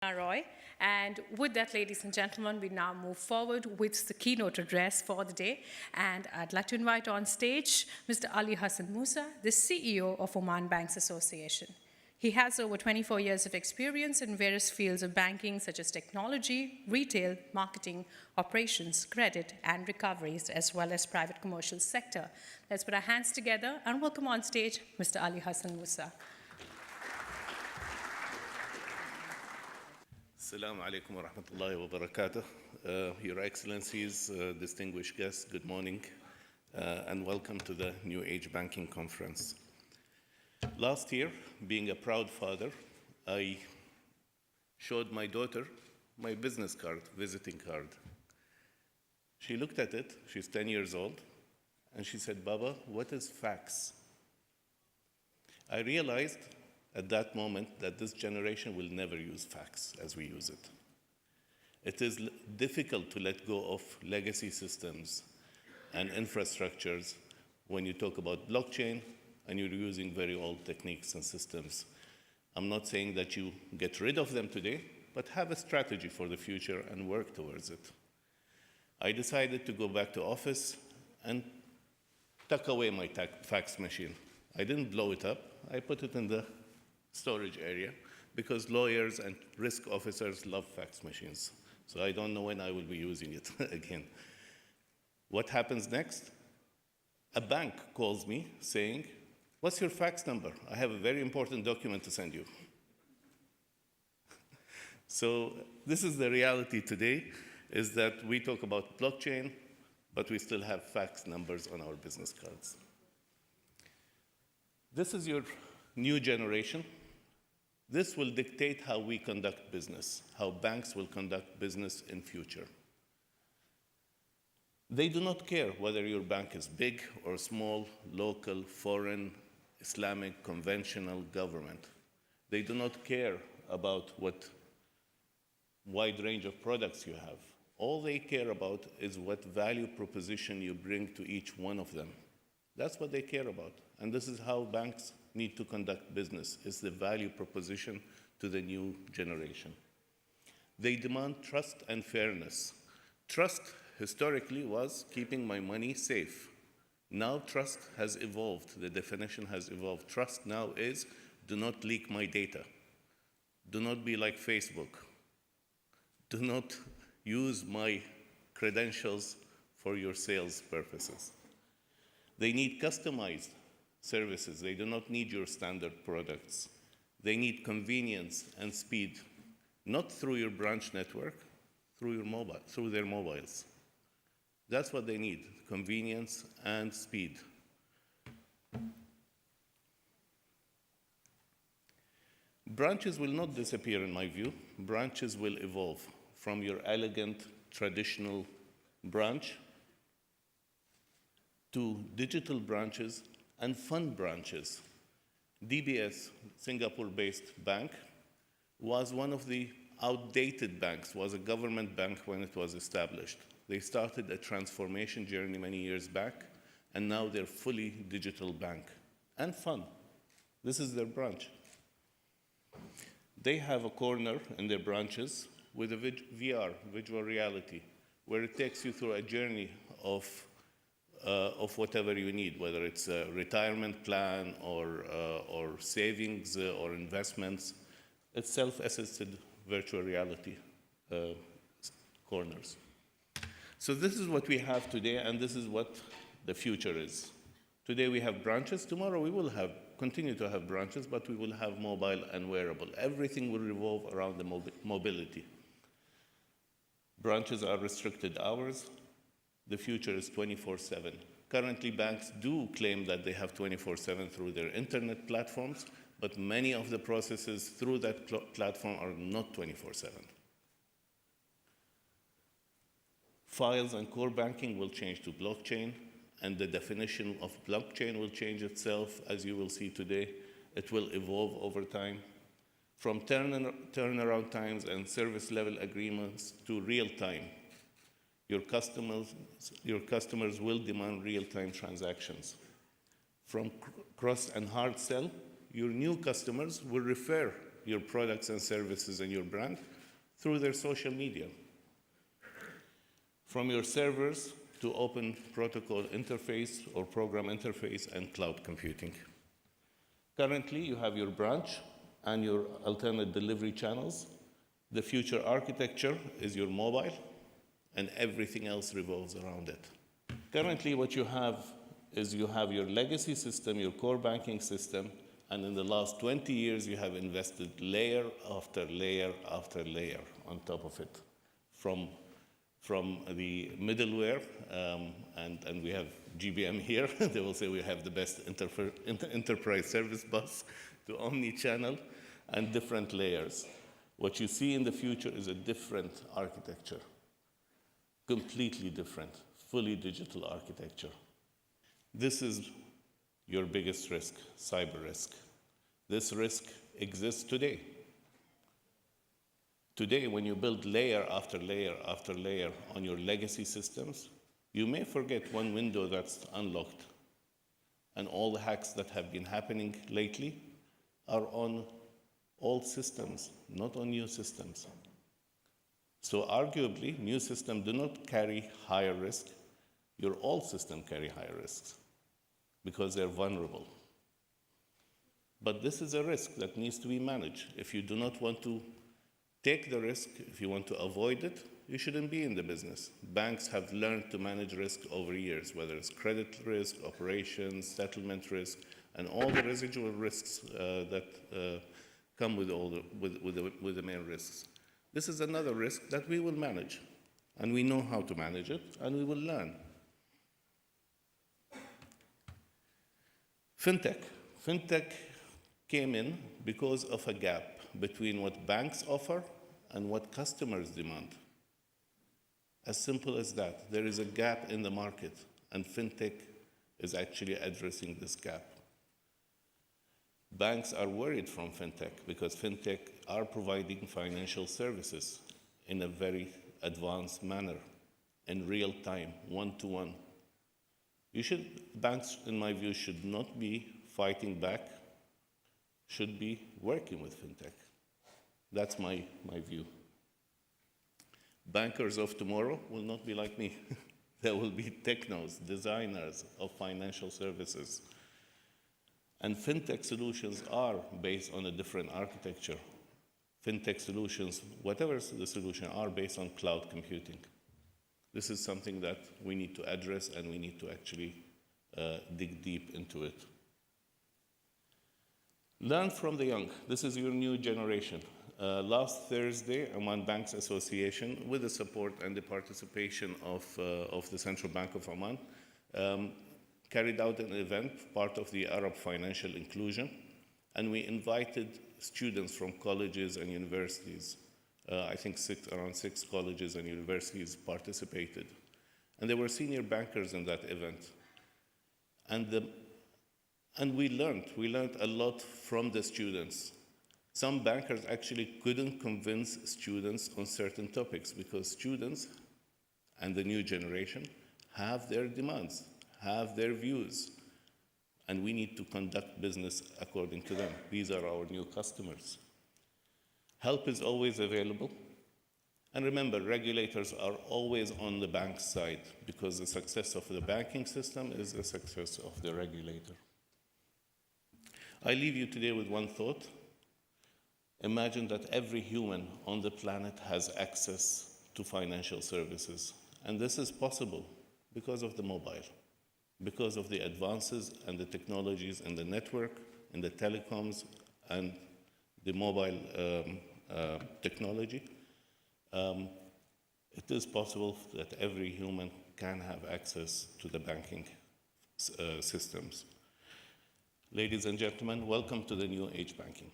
Roy. And with that, ladies and gentlemen, we now move forward with the keynote address for the day. And I'd like to invite on stage Mr. Ali Hassan Moosa, the CEO of Oman Banks Association. He has over 24 years of experience in various fields of banking, such as technology, retail, marketing, operations, credit, and recoveries, as well as private commercial sector. Let's put our hands together and welcome on stage Mr. Ali Hassan Moosa. Assalamu alaikum wa rahmatullahi wa barakatuh. Your Excellencies, distinguished guests, good morning, and welcome to the New Age Banking Conference. Last year, being a proud father, I showed my daughter my business card, visiting card. She looked at it, she's 10 years old, and she said, "Baba, what is fax?" I realized at that moment that this generation will never use fax as we use it. It is difficult to let go of legacy systems and infrastructures when you talk about blockchain and you're using very old techniques and systems. I'm not saying that you get rid of them today, but have a strategy for the future and work towards it. I decided to go back to office and tuck away my fax machine. I didn't blow it up. I put it in the storage area because lawyers and risk officers love fax machines. So I don't know when I will be using it again. What happens next? A bank calls me saying, "What's your fax number? I have a very important document to send you." So this is the reality today, is that we talk about blockchain, but we still have fax numbers on our business cards. This is your new generation. This will dictate how we conduct business, how banks will conduct business in future. They do not care whether your bank is big or small, local, foreign, Islamic, conventional, government. They do not care about what wide range of products you have. All they care about is what value proposition you bring to each one of them. That's what they care about. And this is how banks need to conduct business, is the value proposition to the new generation. They demand trust and fairness. Trust historically was keeping my money safe. Now trust has evolved. The definition has evolved. Trust now is, do not leak my data. Do not be like Facebook. Do not use my credentials for your sales purposes. They need customized services. They do not need your standard products. They need convenience and speed, not through your branch network, through their mobiles. That's what they need, convenience and speed. Branches will not disappear, in my view. Branches will evolve from your elegant, traditional branch to digital branches and fund branches. DBS, Singapore-based bank, was one of the outdated banks, was a government bank when it was established. They started a transformation journey many years back, and now they're fully digital bank and fund. This is their branch. They have a corner in their branches with a VR, visual reality, where it takes you through a journey of whatever you need, whether it's a retirement plan or savings or investments. It's self-assisted virtual reality corners. So this is what we have today, and this is what the future is. Today we have branches. Tomorrow we will continue to have branches, but we will have mobile and wearable. Everything will revolve around the mobility. Branches are restricted hours. The future is 24/7. Currently, banks do claim that they have 24/7 through their internet platforms, but many of the processes through that platform are not 24/7. Files and core banking will change to blockchain, and the definition of blockchain will change itself, as you will see today. It will evolve over time, from turnaround times and service level agreements to real time. Your customers will demand real-time transactions. From cross and hard sell, your new customers will refer your products and services and your brand through their social media, from your servers to open protocol interface or program interface and cloud computing. Currently, you have your branch and your alternate delivery channels. The future architecture is your mobile, and everything else revolves around it. Currently, what you have is you have your legacy system, your core banking system, and in the last 20 years, you have invested layer after layer after layer on top of it, from the middleware, and we have GBM here. They will say we have the best enterprise service bus, to omni-channel and different layers. What you see in the future is a different architecture, completely different, fully digital architecture. This is your biggest risk, cyber risk. This risk exists today. Today, when you build layer after layer after layer on your legacy systems, you may forget one window that's unlocked. And all the hacks that have been happening lately are on old systems, not on new systems. So arguably, new systems do not carry higher risk. Your old systems carry higher risks because they're vulnerable. But this is a risk that needs to be managed. If you do not want to take the risk, if you want to avoid it, you shouldn't be in the business. Banks have learned to manage risk over years, whether it's credit risk, operations, settlement risk, and all the residual risks that come with the main risks. This is another risk that we will manage, and we know how to manage it, and we will learn. Fintech. Fintech came in because of a gap between what banks offer and what customers demand. As simple as that. There is a gap in the market, and fintech is actually addressing this gap. Banks are worried from fintech because fintech are providing financial services in a very advanced manner, in real time, one-to-one. Banks, in my view, should not be fighting back, should be working with fintech. That's my view. Bankers of tomorrow will not be like me. There will be technos, designers of financial services. And fintech solutions are based on a different architecture. Fintech solutions, whatever the solution, are based on cloud computing. This is something that we need to address, and we need to actually dig deep into it. Learn from the young. This is your new generation. Last Thursday, Oman Banks Association, with the support and the participation of the Central Bank of Oman, carried out an event, part of the Arab Financial Inclusion, and we invited students from colleges and universities. I think around six colleges and universities participated. And there were senior bankers in that event. And we learned a lot from the students. Some bankers actually couldn't convince students on certain topics because students and the new generation have their demands, have their views, and we need to conduct business according to them. These are our new customers. Help is always available. And remember, regulators are always on the bank's side because the success of the banking system is the success of the regulator. I leave you today with one thought. Imagine that every human on the planet has access to financial services. And this is possible because of the mobile, because of the advances and the technologies in the network, in the telecoms, and the mobile technology. It is possible that every human can have access to the banking systems. Ladies and gentlemen, welcome to the new age banking.